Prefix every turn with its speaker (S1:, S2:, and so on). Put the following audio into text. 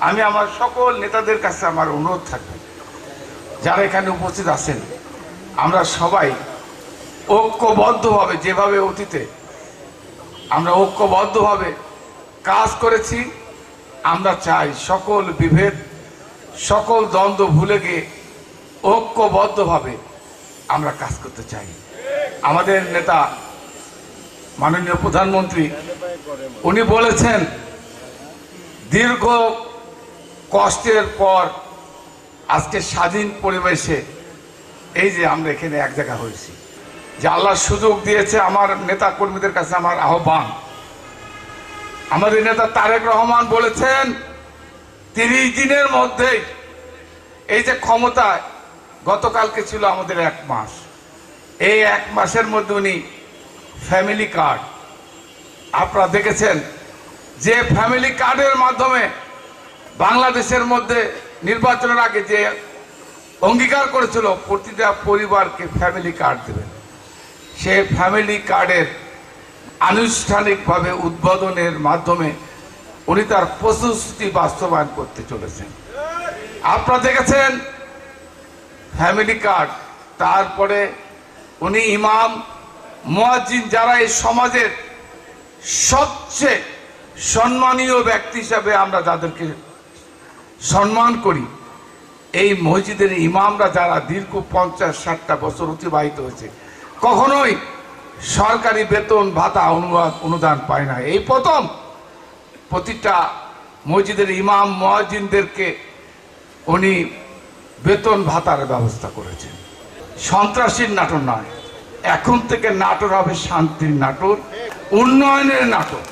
S1: আমি আমার সকল নেতাদের কাছে আমার অনুরোধ থাকবে, যারা এখানে উপস্থিত আছেন, আমরা সবাই ঐক্যবদ্ধভাবে, যেভাবে অতীতে আমরা ঐক্যবদ্ধভাবে কাজ করেছি, আমরা চাই সকল বিভেদ, সকল দ্বন্দ্ব ভুলে গিয়ে ঐক্যবদ্ধভাবে আমরা কাজ করতে চাই। আমাদের নেতা মাননীয় প্রধানমন্ত্রী উনি বলেছেন, দীর্ঘ কষ্টের পর আজকে স্বাধীন পরিবেশে এই যে আমরা এখানে এক জায়গা হয়েছি, যে আল্লাহ সুযোগ দিয়েছে। আমার নেতা কর্মীদের কাছে আমার আহ্বান, আমাদের নেতা তারেক রহমান বলেছেন 30 দিনের মধ্যে এই যে ক্ষমতায়, গতকালকে ছিল আমাদের 1 মাস, এই 1 মাসের মধ্যে উনি ফ্যামিলি কার্ড, আপনারা দেখেছেন যে ফ্যামিলি কার্ডের মাধ্যমে বাংলাদেশের মধ্যে নির্বাচনের আগে যে অঙ্গীকার করেছিল প্রতিটা পরিবারকে ফ্যামিলি কার্ড দেবেন, সেই ফ্যামিলি কার্ডের আনুষ্ঠানিকভাবে উদ্বোধনের মাধ্যমে উনি তার প্রতিশ্রুতি বাস্তবায়ন করতে চলেছেন। আপনারা দেখেছেন ফ্যামিলি কার্ড, তারপরে উনি ইমাম মুয়াজ্জিন, যারা এই সমাজের সবচেয়ে সম্মানীয় ব্যক্তি হিসাবে আমরা যাদেরকে সম্মান করি, এই মসজিদের ইমামরা যারা দীর্ঘ 50-60টা বছর অতিবাহিত হয়েছে, কখনোই সরকারি বেতন ভাতা অনুদান পায় না। এই প্রথম প্রতিটা মসজিদের ইমাম মুয়াজ্জিনদেরকে উনি বেতন ভাতার ব্যবস্থা করেছেন। সন্ত্রাসীর নাটক নয়, এখন থেকে নাটক হবে শান্তির নাটক, উন্নয়নের নাটক।